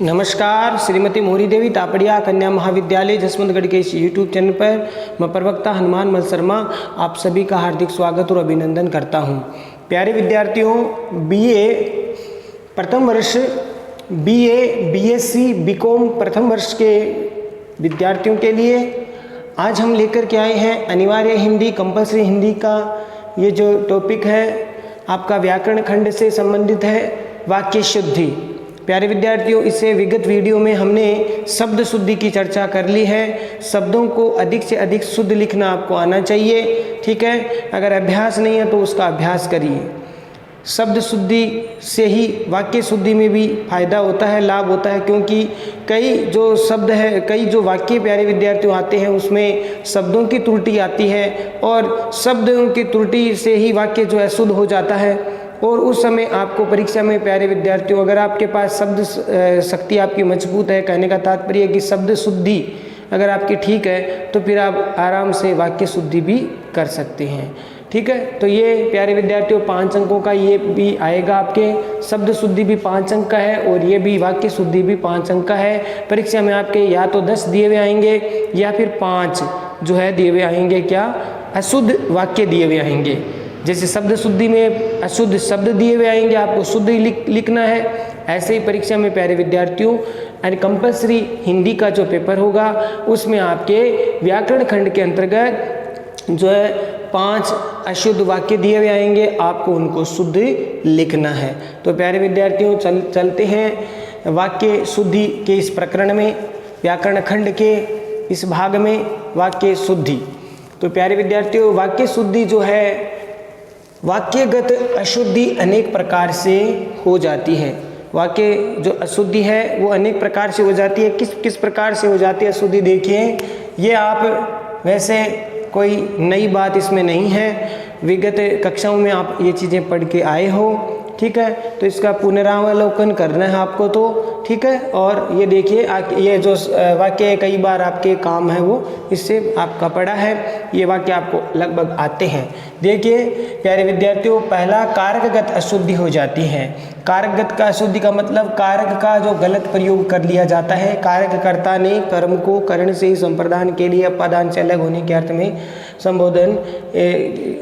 नमस्कार। श्रीमती मोहरी देवी तापड़िया कन्या महाविद्यालय जसवंतगढ़ के इस यूट्यूब चैनल पर मैं प्रवक्ता हनुमान मल शर्मा आप सभी का हार्दिक स्वागत और अभिनंदन करता हूं। प्यारे विद्यार्थियों, बीए प्रथम वर्ष, बीए, बीएससी, बीकॉम प्रथम वर्ष के विद्यार्थियों के लिए आज हम लेकर के आए हैं अनिवार्य हिंदी, कंपलसरी हिंदी का ये जो टॉपिक है आपका व्याकरण खंड से संबंधित है, वाक्य शुद्धि। प्यारे विद्यार्थियों, इससे विगत वीडियो में हमने शब्द शुद्धि की चर्चा कर ली है। शब्दों को अधिक से अधिक शुद्ध लिखना आपको आना चाहिए, ठीक है। अगर अभ्यास नहीं है तो उसका अभ्यास करिए। शब्द शुद्धि से ही वाक्य शुद्धि में भी फायदा होता है, लाभ होता है, क्योंकि कई जो शब्द है, कई जो वाक्य प्यारे विद्यार्थियों आते हैं उसमें शब्दों की त्रुटि आती है और शब्दों की त्रुटि से ही वाक्य जो है शुद्ध हो जाता है। और उस समय आपको परीक्षा में प्यारे विद्यार्थियों, अगर आपके पास शब्द शक्ति आपकी मजबूत है, कहने का तात्पर्य है कि शब्द शुद्धि अगर आपकी ठीक है तो फिर आप आराम से वाक्य शुद्धि भी कर सकते हैं, ठीक है। तो ये प्यारे विद्यार्थियों 5 अंकों का ये भी आएगा, आपके शब्द शुद्धि भी 5 अंक का है और ये भी वाक्य शुद्धि भी 5 अंक का है। परीक्षा में आपके या तो 10 दिए हुए आएंगे या फिर 5 जो है दिए हुए आएंगे, क्या अशुद्ध वाक्य दिए हुए आएंगे। जैसे शब्द शुद्धि में अशुद्ध शब्द दिए हुए आएंगे, आपको शुद्ध ही लिखना है। ऐसे ही परीक्षा में प्यारे विद्यार्थियों यानी कंपलसरी हिंदी का जो पेपर होगा उसमें आपके व्याकरण खंड के अंतर्गत जो है 5 अशुद्ध वाक्य दिए हुए आएंगे, आपको उनको शुद्ध लिखना है। तो प्यारे विद्यार्थियों चलते हैं वाक्य शुद्धि के इस प्रकरण में, व्याकरण खंड के इस भाग में वाक्य शुद्धि। तो प्यारे विद्यार्थियों, वाक्य शुद्धि जो है, वाक्यगत अशुद्धि अनेक प्रकार से हो जाती है। वाक्य जो अशुद्धि है वो अनेक प्रकार से हो जाती है। किस किस प्रकार से हो जाती है अशुद्धि, देखिए। ये आप वैसे कोई नई बात इसमें नहीं है, विगत कक्षाओं में आप ये चीज़ें पढ़ के आए हो, ठीक है। तो इसका पुनरावलोकन करना है आपको, तो ठीक है। और ये देखिए, ये जो वाक्य कई बार आपके काम है वो इससे आपका पढ़ा है, ये वाक्य आपको लगभग आते हैं। देखिए प्यारे विद्यार्थियों, पहला कारकगत अशुद्धि हो जाती है। कारकगत का अशुद्धि का मतलब कारक का जो गलत प्रयोग कर लिया जाता है। कारककर्ता ने कर्म को करण से संप्रदान के लिए अपादान से अलग होने के अर्थ में संबोधन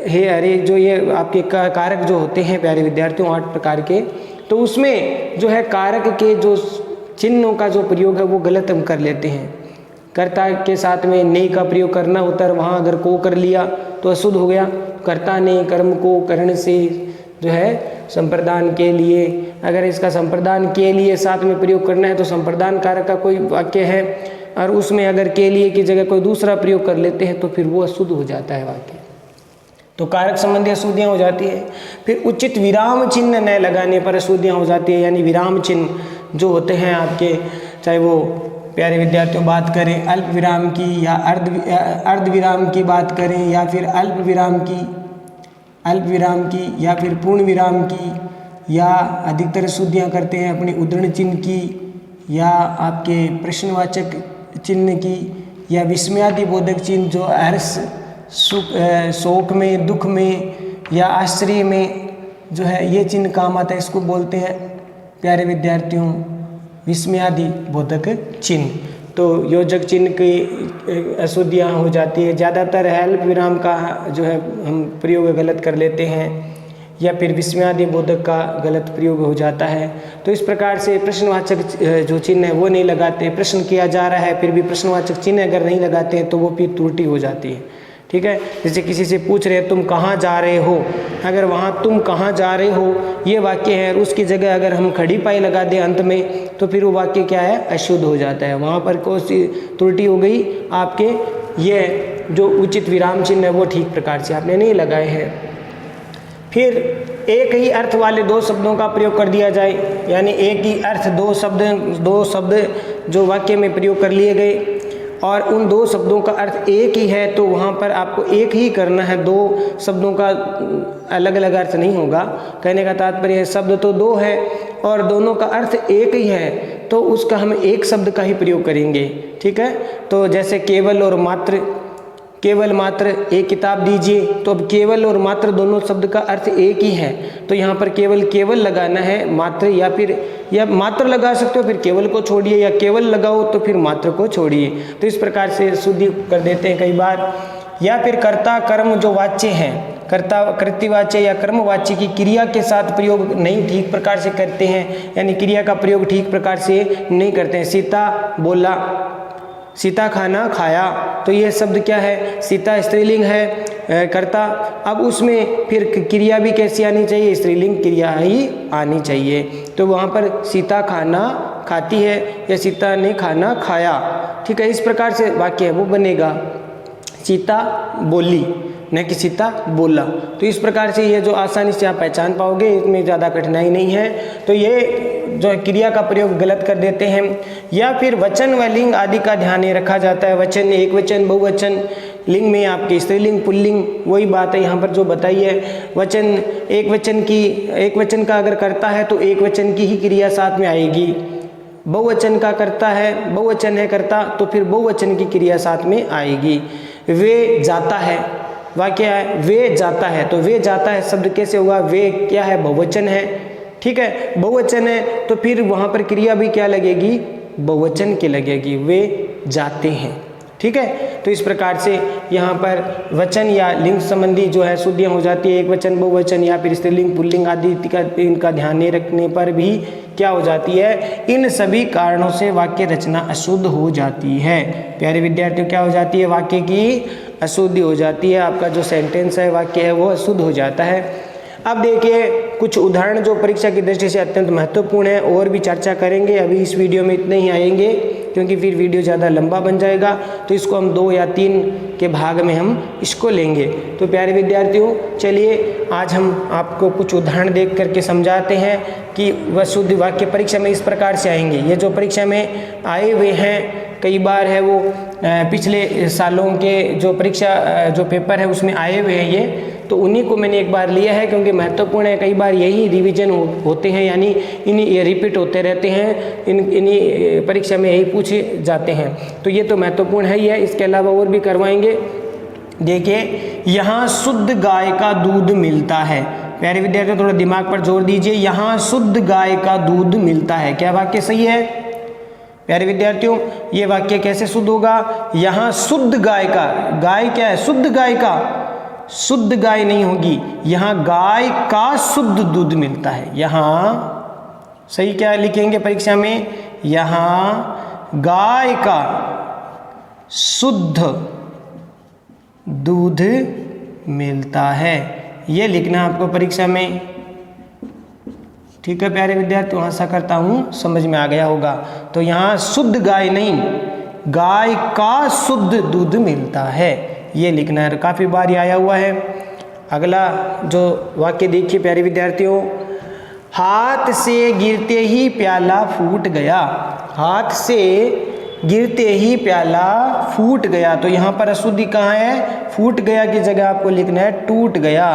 है। अरे जो ये आपके कारक जो होते हैं प्यारे विद्यार्थियों 8 प्रकार के, तो उसमें जो है कारक के जो चिन्हों का जो प्रयोग है वो गलत हम कर लेते हैं। कर्ता के साथ में ने का प्रयोग करना होता है, वहाँ अगर को कर लिया तो अशुद्ध हो गया। कर्ता ने कर्म को करण से जो है संप्रदान के लिए, अगर इसका संप्रदान के लिए साथ में प्रयोग करना है तो संप्रदान कारक का कोई वाक्य है और उसमें अगर के लिए की जगह कोई दूसरा प्रयोग कर लेते हैं तो फिर वो अशुद्ध हो जाता है वाक्य। तो कारक संबंधी अशुद्धियाँ हो जाती है। फिर उचित विराम चिन्ह न लगाने पर अशुद्धियाँ हो जाती है, यानी विराम चिन्ह जो होते हैं आपके, चाहे वो प्यारे विद्यार्थियों बात करें अल्प विराम की या अर्ध विराम की बात करें, या फिर अल्प विराम की या फिर पूर्ण विराम की, या अधिकतर शुद्धियाँ करते हैं अपने उद्धरण चिन्ह की, या आपके प्रश्नवाचक चिन्ह की, या विस्मयादि बोधक चिन्ह जो हर्ष शोक में, दुख में या आश्चर्य में जो है ये चिन्ह काम आता है, इसको बोलते हैं प्यारे विद्यार्थियों विस्मयादि बोधक चिन्ह। तो योजक चिन्ह की अशुद्धियाँ हो जाती है। ज़्यादातर अल्प विराम का जो है हम प्रयोग गलत कर लेते हैं, या फिर विस्मयादि बोधक का गलत प्रयोग हो जाता है। तो इस प्रकार से प्रश्नवाचक जो चिन्ह है वो नहीं लगाते। प्रश्न किया जा रहा है फिर भी प्रश्नवाचक चिन्ह अगर नहीं लगाते हैं तो वो फिर त्रुटि हो जाती है, ठीक है। जैसे किसी से पूछ रहे हैं तुम कहाँ जा रहे हो, अगर वहाँ तुम कहाँ जा रहे हो ये वाक्य है और उसकी जगह अगर हम खड़ी पाई लगा दें अंत में तो फिर वो वाक्य क्या है, अशुद्ध हो जाता है। वहाँ पर कौन सी त्रुटि हो गई आपके, ये जो उचित विराम चिन्ह है वो ठीक प्रकार से आपने नहीं लगाए हैं। फिर एक ही अर्थ वाले 2 शब्दों का प्रयोग कर दिया जाए, यानी एक ही अर्थ 2 शब्द जो वाक्य में प्रयोग कर लिए गए और उन 2 शब्दों का अर्थ एक ही है, तो वहाँ पर आपको एक ही करना है, 2 शब्दों का अलग अलग अर्थ नहीं होगा। कहने का तात्पर्य है शब्द तो 2 है और दोनों का अर्थ एक ही है, तो उसका हम एक शब्द का ही प्रयोग करेंगे, ठीक है। तो जैसे केवल और मात्र, केवल मात्र एक किताब दीजिए, तो अब केवल और मात्र दोनों शब्द का अर्थ एक ही है, तो यहाँ पर केवल केवल लगाना है, मात्र या मात्र लगा सकते हो फिर केवल को छोड़िए, या केवल लगाओ तो फिर मात्र को छोड़िए। तो इस प्रकार से शुद्धि कर देते हैं कई बार। या फिर कर्ता कर्म जो वाच्य हैं, कर्ता कृत्यवाच्य या कर्मवाच्य की क्रिया के साथ प्रयोग नहीं ठीक प्रकार से करते हैं, यानी क्रिया का प्रयोग ठीक प्रकार से नहीं करते हैं। सीता बोला, सीता खाना खाया, तो ये शब्द क्या है, सीता स्त्रीलिंग है, कर्ता। अब उसमें फिर क्रिया भी कैसी आनी चाहिए, स्त्रीलिंग क्रिया ही आनी चाहिए। तो वहाँ पर सीता खाना खाती है या सीता ने खाना खाया, ठीक है। इस प्रकार से वाक्य है वो बनेगा, सीता बोली न कि सीता बोला। तो इस प्रकार से ये जो आसानी से आप पहचान पाओगे, इसमें ज़्यादा कठिनाई नहीं है। तो ये जो क्रिया का प्रयोग गलत कर देते हैं। या फिर वचन व लिंग आदि का ध्यान नहीं रखा जाता है। वचन, एक वचन, बहुवचन, लिंग में आपके स्त्रीलिंग पुल्लिंग, वही बात है यहाँ पर जो बताई है। वचन एक वचन का अगर करता है तो एक वचन की ही क्रिया साथ में आएगी। बहुवचन का करता है, बहुवचन है करता, तो फिर बहुवचन की क्रिया साथ में आएगी। वे जाता है, वाक्य है वे जाता है, तो वे जाता है शब्द कैसे होगा, वे क्या है, बहुवचन है, ठीक है। बहुवचन है तो फिर वहाँ पर क्रिया भी क्या लगेगी, बहुवचन की लगेगी, वे जाते हैं, ठीक है। तो इस प्रकार से यहाँ पर वचन या लिंग संबंधी जो है शुद्धियाँ हो जाती है। एक वचन, बहुवचन या फिर स्त्रीलिंग पुल्लिंग आदि का इनका ध्यान नहीं रखने पर भी क्या हो जाती है, इन सभी कारणों से वाक्य रचना अशुद्ध हो जाती है। प्यारे विद्यार्थियों, क्या हो जाती है, वाक्य की अशुद्धि हो जाती है। आपका जो सेंटेंस है, वाक्य है, वो अशुद्ध हो जाता है। अब देखिए कुछ उदाहरण जो परीक्षा की दृष्टि से अत्यंत महत्वपूर्ण है, और भी चर्चा करेंगे। अभी इस वीडियो में इतने ही आएंगे क्योंकि फिर वीडियो ज़्यादा लंबा बन जाएगा, तो इसको हम 2 या 3 के भाग में हम इसको लेंगे। तो प्यारे विद्यार्थियों, चलिए आज हम आपको कुछ उदाहरण देख करके समझाते हैं कि वह शुद्ध वाक्य परीक्षा में इस प्रकार से आएंगे। ये जो परीक्षा में आए हुए हैं, कई बार है वो पिछले सालों के जो परीक्षा जो पेपर है उसमें आए हुए हैं ये, तो उन्हीं को मैंने एक बार लिया है क्योंकि महत्वपूर्ण है। कई बार यही रिवीजन होते हैं, यानी इन्हीं ये रिपीट होते रहते हैं, इन्हीं परीक्षा में यही पूछे जाते हैं, तो ये तो महत्वपूर्ण है ही है। इसके अलावा और भी करवाएंगे। देखिए, यहाँ शुद्ध गाय का दूध मिलता है। प्यारे विद्यार्थियों, थोड़ा दिमाग पर जोर दीजिए। यहाँ शुद्ध गाय का दूध मिलता है, क्या वाक्य सही है? प्यारे विद्यार्थियों, ये वाक्य कैसे शुद्ध होगा? यहाँ शुद्ध गाय का, गाय क्या है? शुद्ध गाय का, शुद्ध गाय नहीं होगी, यहाँ गाय का शुद्ध दूध मिलता है। यहाँ सही क्या लिखेंगे परीक्षा में? यहाँ गाय का शुद्ध दूध मिलता है, ये लिखना आपको परीक्षा में, ठीक है प्यारे विद्यार्थियों। आशा करता हूँ समझ में आ गया होगा। तो यहाँ शुद्ध गाय नहीं, गाय का शुद्ध दूध मिलता है, ये लिखना है। काफ़ी बार ये आया हुआ है। अगला जो वाक्य देखिए प्यारे विद्यार्थियों, हाथ से गिरते ही प्याला फूट गया। हाथ से गिरते ही प्याला फूट गया, तो यहाँ पर अशुद्धि कहाँ है? फूट गया की जगह आपको लिखना है टूट गया।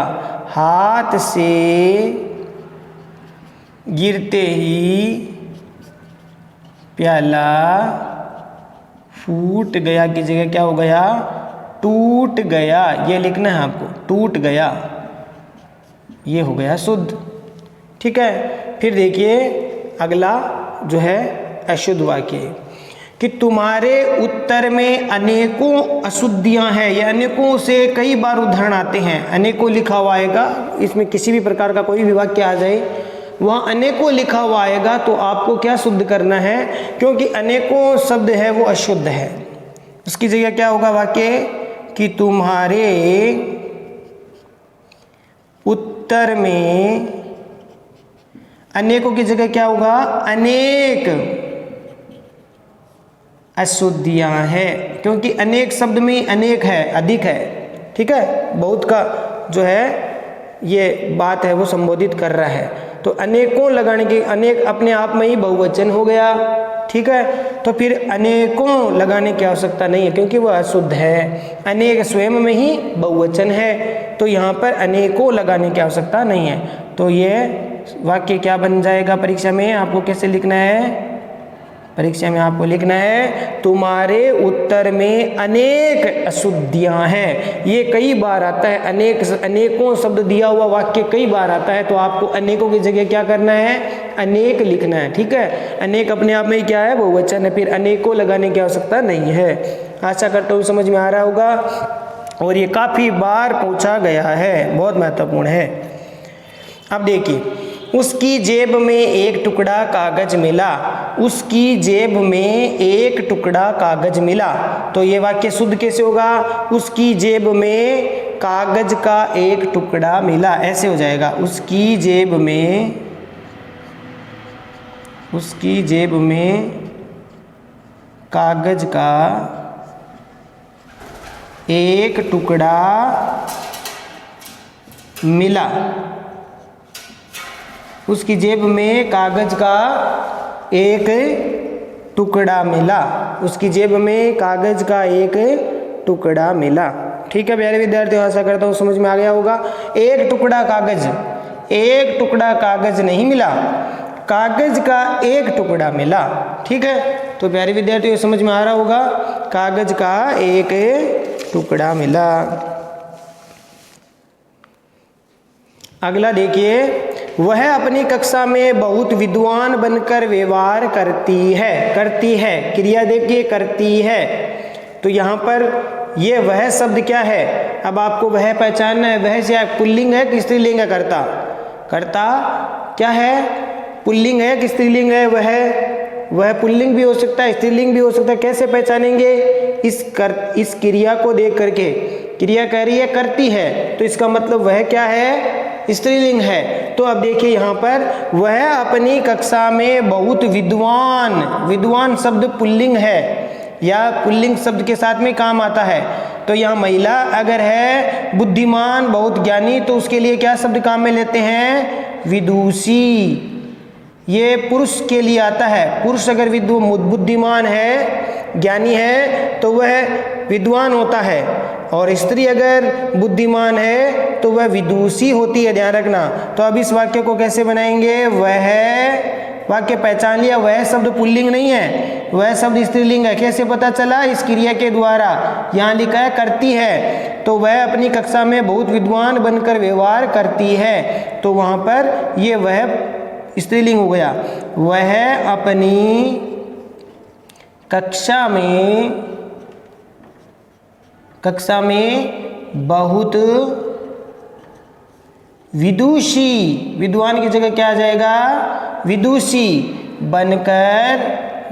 हाथ से गिरते ही प्याला फूट गया की जगह क्या हो गया? टूट गया, ये लिखना है आपको, टूट गया, ये हो गया शुद्ध, ठीक है। फिर देखिए अगला जो है अशुद्ध वाक्य कि तुम्हारे उत्तर में अनेकों अशुद्धियां हैं। ये अनेकों से कई बार उदाहरण आते हैं, अनेकों लिखा हुआ आएगा, इसमें किसी भी प्रकार का कोई भी वाक्य आ जाए वहाँ अनेकों लिखा हुआ आएगा, तो आपको क्या शुद्ध करना है? क्योंकि अनेकों शब्द है वो अशुद्ध है, उसकी जगह क्या होगा वाक्य कि तुम्हारे उत्तर में, अनेकों की जगह क्या होगा? अनेक अशुद्धियां हैं, क्योंकि अनेक शब्द में अनेक है, अधिक है, ठीक है। बहुत का जो है ये बात है वो संबोधित कर रहा है, तो अनेकों लगाने की, अनेक अपने आप में ही बहुवचन हो गया, ठीक है। तो फिर अनेकों लगाने की आवश्यकता नहीं है क्योंकि वह अशुद्ध है। अनेक स्वयं में ही बहुवचन है, तो यहाँ पर अनेकों लगाने की आवश्यकता नहीं है। तो ये वाक्य क्या बन जाएगा परीक्षा में? आपको कैसे लिखना है? परीक्षा में आपको लिखना है तुम्हारे उत्तर में अनेक अशुद्धियां हैं। ये कई बार आता है, अनेकों शब्द दिया हुआ वाक्य कई बार आता है, तो आपको अनेकों की जगह क्या करना है, अनेक लिखना है। ठीक है, अनेक अपने आप में ही क्या है, बहुवचन है, फिर अनेकों लगाने की आवश्यकता नहीं है। आशा करता हूँ समझ में आ रहा होगा, और ये काफ़ी बार पूछा गया है, बहुत महत्वपूर्ण है। अब देखिए, उसकी जेब में एक टुकड़ा कागज मिला, उसकी जेब में एक टुकड़ा कागज मिला, तो ये वाक्य शुद्ध कैसे होगा, उसकी जेब में कागज का एक टुकड़ा मिला, ऐसे हो जाएगा। उसकी जेब में कागज का एक टुकड़ा मिला, उसकी जेब में कागज का एक टुकड़ा मिला, उसकी जेब में कागज का एक टुकड़ा मिला। ठीक है प्यारे विद्यार्थियों, आशा करता हूँ समझ में आ गया होगा। एक टुकड़ा कागज नहीं मिला, कागज का एक टुकड़ा मिला। ठीक है, तो प्यारे विद्यार्थियों समझ में आ रहा होगा, कागज का एक टुकड़ा मिला। अगला देखिए, वह अपनी कक्षा में बहुत विद्वान बनकर व्यवहार करती है, क्रिया देखिए करती है, तो यहाँ पर ये वह शब्द क्या है, अब आपको वह पहचानना है। वह से पुल्लिंग है कि स्त्रीलिंग है, कर्ता क्या है, पुल्लिंग है कि स्त्रीलिंग है, वह पुल्लिंग भी हो सकता है, स्त्रीलिंग भी हो सकता है। कैसे पहचानेंगे, इस क्रिया को देख करके, क्रिया कह रही है करती है, तो इसका मतलब वह क्या है, स्त्रीलिंग है। तो अब देखिए यहाँ पर, वह अपनी कक्षा में बहुत विद्वान शब्द पुल्लिंग है या पुल्लिंग शब्द के साथ में काम आता है। तो यहाँ महिला अगर है बुद्धिमान, बहुत ज्ञानी, तो उसके लिए क्या शब्द काम में लेते हैं, विदुषी। ये पुरुष के लिए आता है, पुरुष अगर बुद्धिमान है, ज्ञानी है, तो वह विद्वान होता है, और स्त्री अगर बुद्धिमान है तो वह विदुषी होती है, ध्यान रखना। तो अब इस वाक्य को कैसे बनाएंगे, वह वाक्य पहचान लिया, वह शब्द पुल्लिंग नहीं है, वह शब्द स्त्रीलिंग है। कैसे पता चला, इस क्रिया के द्वारा। यहाँ लिखा है करती है, तो वह अपनी कक्षा में बहुत विद्वान बनकर व्यवहार करती है, तो वहाँ पर ये वह स्त्रीलिंग हो गया। वह अपनी कक्षा में बहुत विदुषी, विद्वान की जगह क्या आ जाएगा, विदुषी बनकर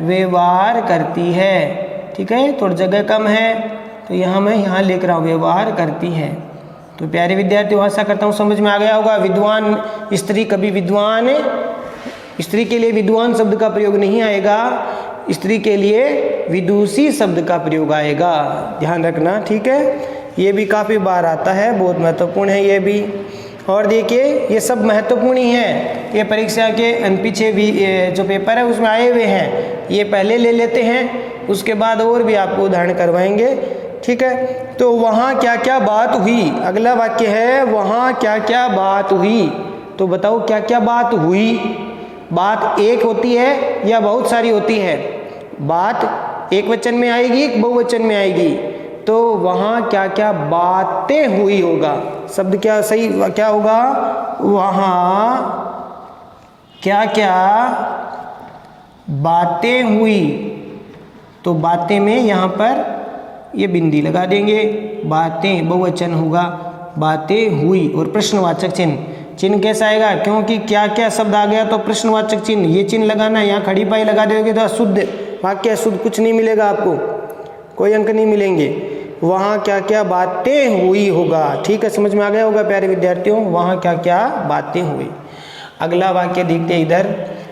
व्यवहार करती है। ठीक है, थोड़ी जगह कम है, तो मैं यहाँ लिख रहा हूँ व्यवहार करती है। तो प्यारे विद्यार्थियों, आशा करता हूँ समझ में आ गया होगा। विद्वान स्त्री, कभी विद्वान स्त्री के लिए विद्वान शब्द का प्रयोग नहीं आएगा, स्त्री के लिए विदुषी शब्द का प्रयोग आएगा, ध्यान रखना। ठीक है, ये भी काफ़ी बार आता है, बहुत महत्वपूर्ण है ये भी। और देखिए, ये सब महत्वपूर्ण ही है, ये परीक्षा के पीछे भी जो पेपर है उसमें आए हुए हैं, ये पहले ले लेते हैं, उसके बाद और भी आपको उदाहरण करवाएंगे। ठीक है, तो वहाँ क्या क्या बात हुई, अगला वाक्य है, वहाँ क्या क्या बात हुई। तो बताओ क्या क्या बात हुई। बात एक होती है या बहुत सारी होती है, बात एक वचन में आएगी, बहुवचन में आएगी, तो वहाँ क्या क्या बातें हुई होगा, शब्द क्या सही क्या होगा, वहाँ क्या क्या बातें हुई। तो बातें में यहाँ पर ये बिंदी लगा देंगे, बातें बहुवचन होगा, बातें हुई। और प्रश्नवाचक चिन्ह कैसा आएगा, क्योंकि क्या क्या शब्द आ गया तो प्रश्नवाचक चिन्ह, ये चिन्ह लगाना, यहाँ खड़ी पाई लगा दोगे तो अशुद्ध वाक्य, अशुद्ध कुछ नहीं मिलेगा आपको, कोई अंक नहीं मिलेंगे। वहाँ क्या क्या बातें हुई होगा। ठीक है, समझ में आ गया होगा प्यारे विद्यार्थियों, वहाँ क्या क्या बातें हुई। अगला वाक्य देखते हैं इधर,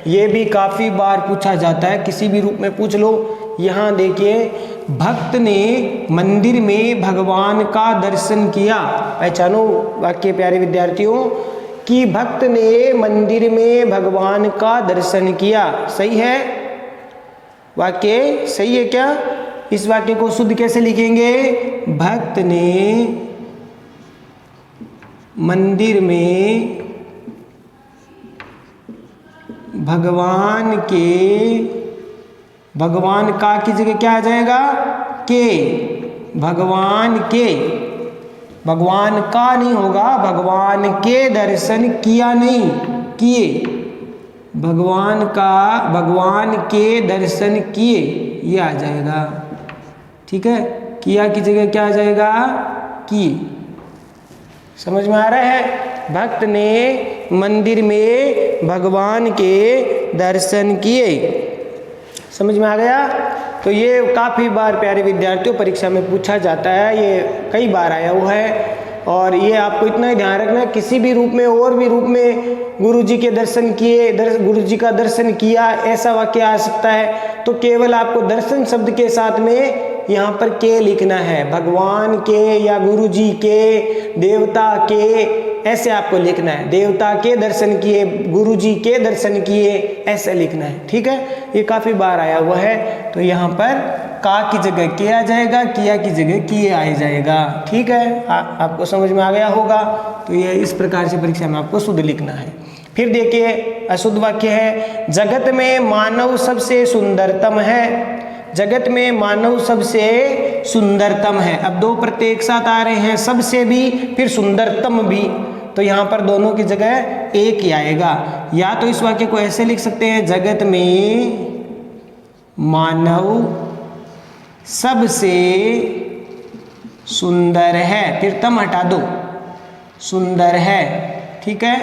ये भी काफ़ी बार पूछा जाता है, किसी भी रूप में पूछ लो। यहाँ देखिए, भक्त ने मंदिर में भगवान का दर्शन किया। पहचानो वाक्य प्यारे विद्यार्थियों, कि भक्त ने मंदिर में भगवान का दर्शन किया। सही है, वाक्य सही है क्या। इस वाक्य को शुद्ध कैसे लिखेंगे, भक्त ने मंदिर में भगवान के भगवान का की जगह क्या आ जाएगा, के, भगवान के, भगवान का नहीं होगा, भगवान के दर्शन किया नहीं, किए, भगवान का, भगवान के दर्शन किए, ये आ जाएगा। ठीक है, किया की जगह क्या आ जाएगा, किए। समझ में आ रहा है? भक्त ने मंदिर में भगवान के दर्शन किए। समझ में आ गया? तो ये काफ़ी बार प्यारे विद्यार्थियों परीक्षा में पूछा जाता है, ये कई बार आया हुआ है। और ये आपको इतना ही ध्यान रखना है, किसी भी रूप में और भी रूप में गुरु जी के दर्शन किए, गुरु जी का दर्शन किया, ऐसा वाक्य आ सकता है। तो केवल आपको दर्शन शब्द के साथ में यहाँ पर के लिखना है, भगवान के या गुरु जी के, देवता के, ऐसे आपको लिखना है। देवता के दर्शन किए, गुरु जी के दर्शन किए, ऐसे लिखना है। ठीक है, ये काफ़ी बार आया हुआ है। तो यहाँ पर का की जगह के आ जाएगा, किया की जगह किए आ जाएगा। ठीक है, आपको समझ में आ गया होगा। तो ये इस प्रकार से परीक्षा में आपको शुद्ध लिखना है। फिर देखिए अशुद्ध वाक्य है, जगत में मानव सबसे सुंदरतम है। जगत में मानव सबसे सुंदरतम है। अब दो प्रत्यय एक साथ आ रहे हैं, सबसे भी फिर सुंदरतम भी, तो यहाँ पर दोनों की जगह एक ही आएगा। या तो इस वाक्य को ऐसे लिख सकते हैं, जगत में मानव सबसे सुंदर है, फिर तम हटा दो, सुंदर है। ठीक है,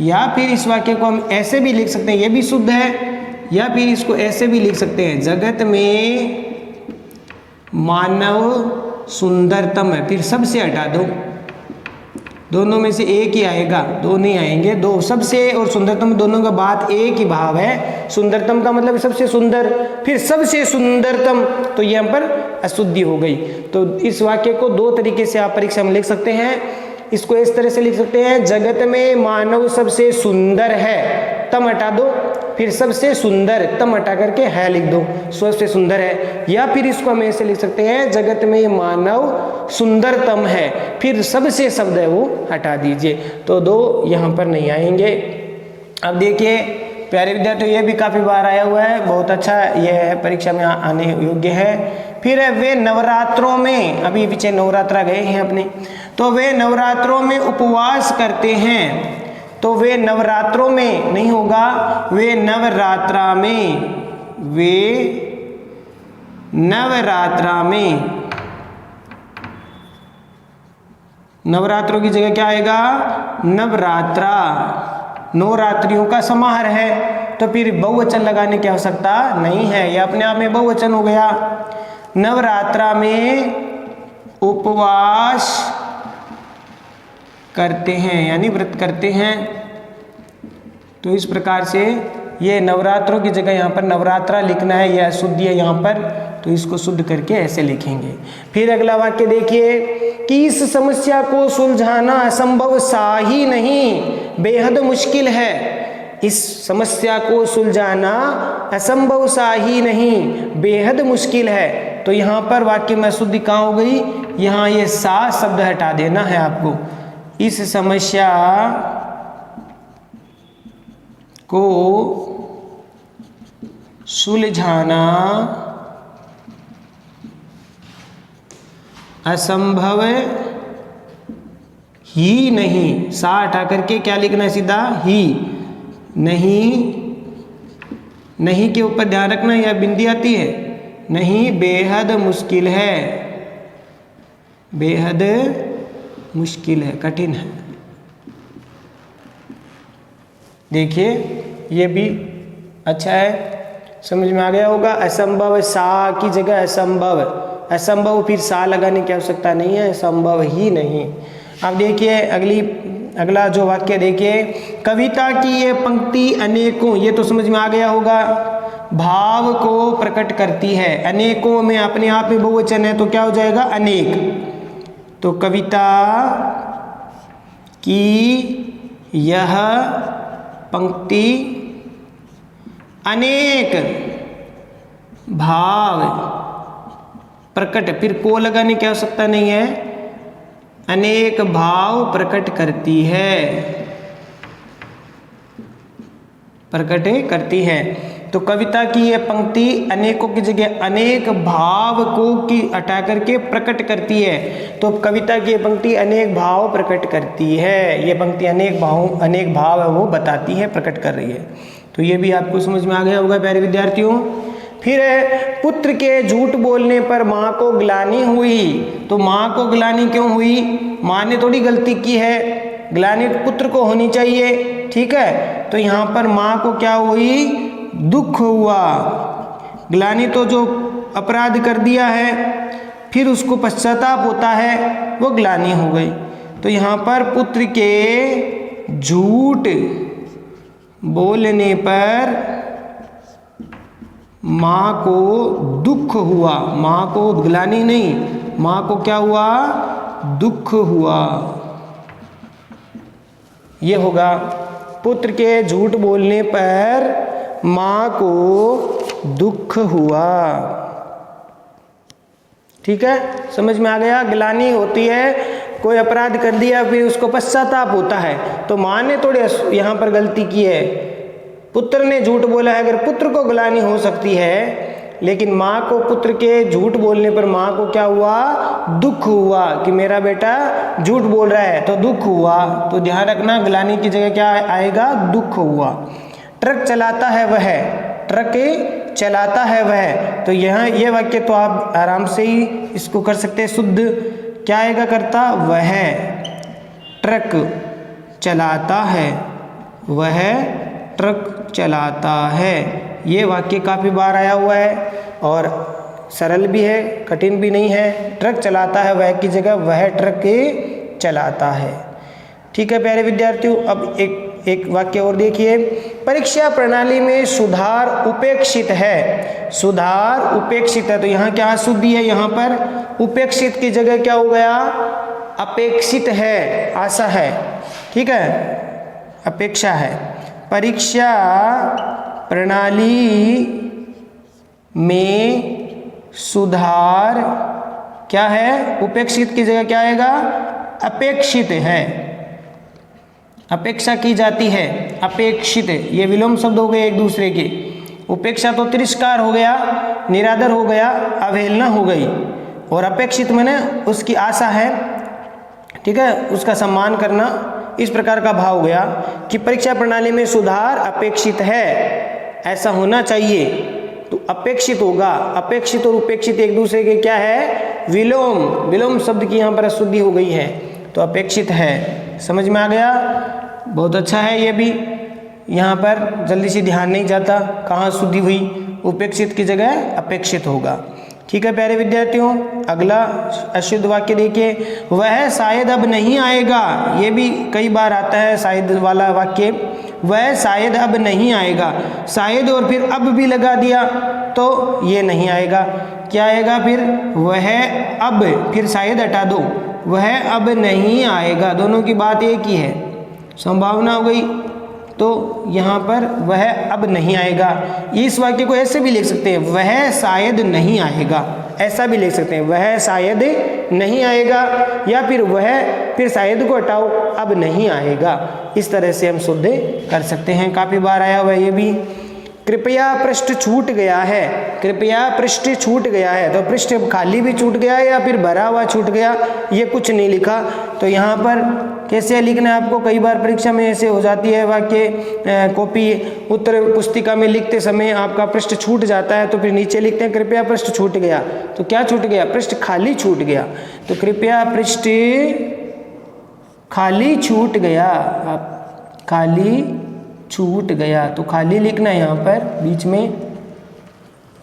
या फिर इस वाक्य को हम ऐसे भी लिख सकते हैं, ये भी शुद्ध है। या फिर इसको ऐसे भी लिख सकते हैं, जगत में मानव सुंदरतम है, फिर सबसे हटा दो, दोनों में से एक ही आएगा, दो नहीं आएंगे। दो, सबसे और सुंदरतम दोनों का बात एक ही भाव है। सुंदरतम का मतलब सबसे सुंदर, फिर सबसे सुंदरतम, तो यहाँ पर अशुद्धि हो गई। तो इस वाक्य को दो तरीके से आप परीक्षा में लिख सकते हैं। इसको इस तरह से लिख सकते हैं, जगत में मानव सबसे सुंदर है, तम हटा दो, फिर सबसे सुंदर, तम हटा करके है लिख दो, सबसे सुंदर है। या फिर इसको हम ऐसे लिख सकते हैं, जगत में मानव सुंदरतम है, फिर सबसे शब्द है वो हटा दीजिए। तो दो यहाँ पर नहीं आएंगे। अब देखिए प्यारे विद्यार्थियों, ये भी काफ़ी बार आया हुआ है, बहुत अच्छा यह है, परीक्षा में आने योग्य है। फिर वे नवरात्रों में, अभी पीछे नवरात्रा गए हैं अपने, तो वे नवरात्रों में उपवास करते हैं। तो वे नवरात्रों में नहीं होगा, वे नवरात्रा में, वे नवरात्रा में, नवरात्रों की जगह क्या आएगा, नवरात्रा, नवरात्रियों का समाहार है। तो फिर बहुवचन लगाने की आवश्यकता नहीं है, यह अपने आप में बहुवचन हो गया। नवरात्रा में उपवास करते हैं, यानी व्रत करते हैं। तो इस प्रकार से ये नवरात्रों की जगह यहाँ पर नवरात्रा लिखना है, यह अशुद्ध है यहाँ पर, तो इसको शुद्ध करके ऐसे लिखेंगे। फिर अगला वाक्य देखिए कि इस समस्या को सुलझाना असंभव सा ही नहीं, बेहद मुश्किल है। इस समस्या को सुलझाना असंभव सा ही नहीं, बेहद मुश्किल है। तो यहाँ पर वाक्य में अशुद्धि कहाँ हो गई, यहाँ ये सा शब्द हटा देना है आपको। इस समस्या को सुलझाना असंभव ही नहीं, सा हटा करके क्या लिखना है, सीधा ही, नहीं, नहीं के ऊपर ध्यान रखना, यह बिंदी आती है, नहीं, बेहद मुश्किल है, बेहद मुश्किल है, कठिन है। देखिए ये भी अच्छा है, समझ में आ गया होगा। असंभव सा की जगह असंभव, असंभव फिर सा लगाने की आवश्यकता नहीं है, असंभव ही नहीं। अब देखिए अगला जो वाक्य देखिए, कविता की ये पंक्ति अनेकों, ये तो समझ में आ गया होगा, भाव को प्रकट करती है। अनेकों में अपने आप में बहुवचन है तो क्या हो जाएगा, अनेक। तो कविता की यह पंक्ति अनेक भाव प्रकट, फिर को लगाने की आवश्यकता नहीं है, अनेक भाव प्रकट करती है, प्रकट करती है। तो कविता की ये पंक्ति अनेकों की जगह अनेक भाव को की हटा करके प्रकट करती है। तो कविता की ये पंक्ति अनेक भाव प्रकट करती है, ये पंक्ति अनेक भाव है वो बताती है, प्रकट कर रही है। तो ये भी आपको समझ में आ गया होगा प्यारे विद्यार्थियों। फिर है पुत्र के झूठ बोलने पर माँ को ग्लानि हुई। तो माँ को ग्लानि क्यों हुई? माँ ने थोड़ी गलती की है, ग्लानि पुत्र को होनी चाहिए, ठीक है। तो यहाँ पर माँ को क्या हुई? दुख हुआ। ग्लानि तो जो अपराध कर दिया है फिर उसको पश्चाताप होता है, वो ग्लानि हो गई। तो यहाँ पर पुत्र के झूठ बोलने पर माँ को दुख हुआ। माँ को ग्लानि नहीं, माँ को क्या हुआ? दुख हुआ। ये होगा पुत्र के झूठ बोलने पर माँ को दुख हुआ। ठीक है, समझ में आ गया। ग्लानि होती है, कोई अपराध कर दिया फिर उसको पश्चाताप होता है। तो माँ ने थोड़े यहाँ पर गलती की है, पुत्र ने झूठ बोला है। अगर पुत्र को ग्लानि हो सकती है, लेकिन माँ को पुत्र के झूठ बोलने पर माँ को क्या हुआ? दुख हुआ कि मेरा बेटा झूठ बोल रहा है, तो दुख हुआ। तो ध्यान रखना, ग्लानि की जगह क्या आएगा? दुख हुआ। ट्रक चलाता है वह, ट्रक चलाता है वह। तो यहाँ ये वाक्य तो आप आराम से ही इसको कर सकते हैं शुद्ध। क्या आएगा? करता वह ट्रक चलाता है, वह ट्रक चलाता है। ये वाक्य काफ़ी बार आया हुआ है और सरल भी है, कठिन भी नहीं है। ट्रक चलाता है वह की जगह वह ट्रक चलाता है। ठीक है प्यारे विद्यार्थियों, अब एक वाक्य और देखिए। परीक्षा प्रणाली में सुधार उपेक्षित है। सुधार उपेक्षित है, तो यहाँ क्या अशुद्धि है? यहाँ पर उपेक्षित की जगह क्या हो गया? अपेक्षित है, आशा है, ठीक है, अपेक्षा है। परीक्षा प्रणाली में सुधार क्या है? उपेक्षित की जगह क्या आएगा? अपेक्षित है, अपेक्षा की जाती है, अपेक्षित। ये विलोम शब्द हो गए एक दूसरे के। उपेक्षा तो तिरस्कार हो गया, निरादर हो गया, अवहेलना हो गई, और अपेक्षित मैंने उसकी आशा है, ठीक है, उसका सम्मान करना। इस प्रकार का भाव हो गया कि परीक्षा प्रणाली में सुधार अपेक्षित है, ऐसा होना चाहिए। तो अपेक्षित होगा, अपेक्षित और उपेक्षित एक दूसरे के क्या है? विलोम। विलोम शब्द की यहाँ पर अशुद्धि हो गई है, तो अपेक्षित है। समझ में आ गया? बहुत अच्छा है। ये भी यहाँ पर जल्दी से ध्यान नहीं जाता कहाँ शुद्धि हुई, उपेक्षित की जगह अपेक्षित होगा। ठीक है प्यारे विद्यार्थियों, अगला अशुद्ध वाक्य देखिए। वह शायद अब नहीं आएगा। ये भी कई बार आता है शायद वाला वाक्य। वह शायद अब नहीं आएगा, शायद और फिर अब भी लगा दिया तो ये नहीं आएगा। क्या आएगा फिर? वह अब, फिर शायद हटा दो, वह अब नहीं आएगा। दोनों की बात एक ही है, संभावना हो गई। तो यहाँ पर वह अब नहीं आएगा। इस वाक्य को ऐसे भी लिख सकते हैं, वह शायद नहीं आएगा, ऐसा भी लिख सकते हैं, वह शायद नहीं आएगा, या फिर वह, फिर शायद को हटाओ, अब नहीं आएगा। इस तरह से हम शुद्ध कर सकते हैं। काफ़ी बार आया हुआ ये भी। कृपया पृष्ठ छूट गया है, कृपया पृष्ठ छूट गया है, तो पृष्ठ खाली भी छूट गया है या फिर भरा हुआ छूट गया, ये कुछ नहीं लिखा। तो यहाँ पर कैसे लिखना है आपको? कई बार परीक्षा में ऐसे हो जाती है वाक्य, कॉपी उत्तर पुस्तिका में लिखते समय आपका पृष्ठ छूट जाता है, तो फिर नीचे लिखते हैं कृपया पृष्ठ छूट गया। तो क्या छूट गया? पृष्ठ खाली छूट गया। तो कृपया पृष्ठ खाली छूट गया, आप खाली छूट गया, तो खाली लिखना है यहाँ पर बीच में।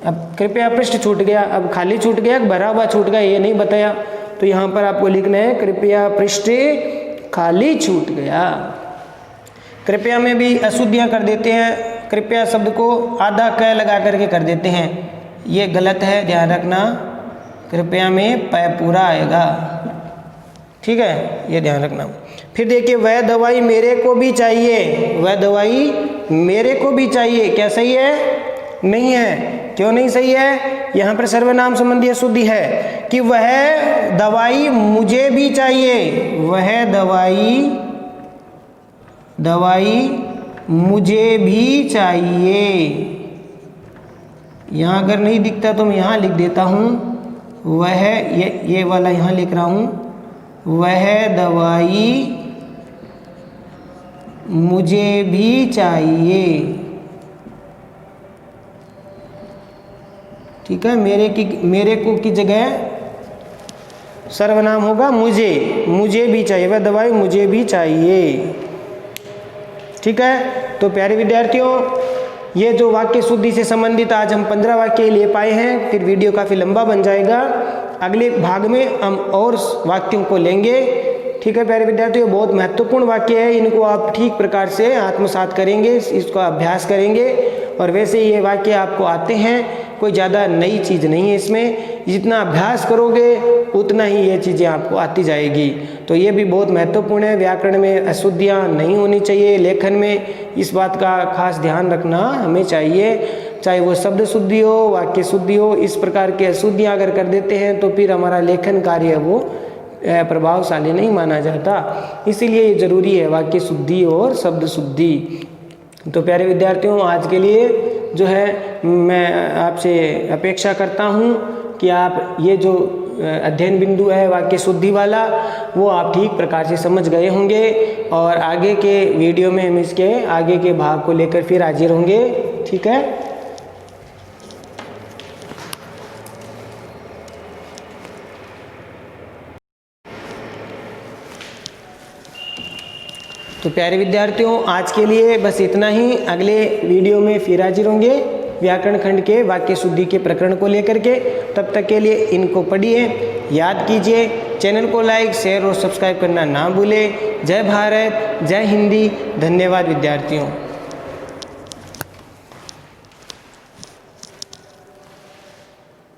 अब कृपया पृष्ठ छूट गया, अब खाली छूट गया, भरा हुआ छूट गया, ये नहीं बताया। तो यहाँ पर आपको लिखना है कृपया पृष्ठ खाली छूट गया। कृपया में भी अशुद्धियाँ कर देते हैं, कृपया शब्द को आधा क लगा करके कर देते हैं, ये गलत है, ध्यान रखना। कृपया में प पूरा आएगा, ठीक है, ये ध्यान रखना। फिर देखिए, वह दवाई मेरे को भी चाहिए, वह दवाई मेरे को भी चाहिए, क्या सही है? नहीं है। क्यों नहीं सही है? यहाँ पर सर्वनाम संबंधी अशुद्धि है कि वह दवाई मुझे भी चाहिए, वह दवाई मुझे भी चाहिए, यहाँ अगर नहीं दिखता तो मैं यहाँ लिख देता हूँ, वह ये वाला यहाँ लिख रहा हूँ, वह दवाई मुझे भी चाहिए। ठीक है, मेरे को की जगह सर्वनाम होगा मुझे भी चाहिए, वह दवाई मुझे भी चाहिए। ठीक है, तो प्यारे विद्यार्थियों, ये जो वाक्य शुद्धि से संबंधित आज हम 15 वाक्य ले पाए हैं, फिर वीडियो काफ़ी लंबा बन जाएगा। अगले भाग में हम और वाक्यों को लेंगे। ठीक है प्यारे विद्यार्थियों, बहुत महत्वपूर्ण वाक्य है, इनको आप ठीक प्रकार से आत्मसात करेंगे, इसका अभ्यास करेंगे। और वैसे ये वाक्य आपको आते हैं, कोई ज़्यादा नई चीज़ नहीं है इसमें, जितना अभ्यास करोगे उतना ही ये चीज़ें आपको आती जाएगी। तो ये भी बहुत महत्वपूर्ण है, व्याकरण में अशुद्धियाँ नहीं होनी चाहिए, लेखन में इस बात का खास ध्यान रखना हमें चाहिए, चाहे वो शब्द शुद्धि हो, वाक्य शुद्धि हो। इस प्रकार की अशुद्धियाँ अगर कर देते हैं तो फिर हमारा लेखन कार्य वो प्रभावशाली नहीं माना जाता। इसीलिए ये जरूरी है वाक्य शुद्धि और शब्द शुद्धि। तो प्यारे विद्यार्थियों, आज के लिए जो है मैं आपसे अपेक्षा करता हूँ कि आप ये जो अध्ययन बिंदु है वाक्य शुद्धि वाला, वो आप ठीक प्रकार से समझ गए होंगे। और आगे के वीडियो में हम इसके आगे के भाग को लेकर फिर हाजिर होंगे। ठीक है, तो प्यारे विद्यार्थियों, आज के लिए बस इतना ही। अगले वीडियो में फिर हाजिर होंगे व्याकरण खंड के वाक्य शुद्धि के प्रकरण को लेकर के। तब तक के लिए इनको पढ़िए, याद कीजिए, चैनल को लाइक, शेयर और सब्सक्राइब करना ना भूलें। जय भारत, जय हिंदी। धन्यवाद विद्यार्थियों।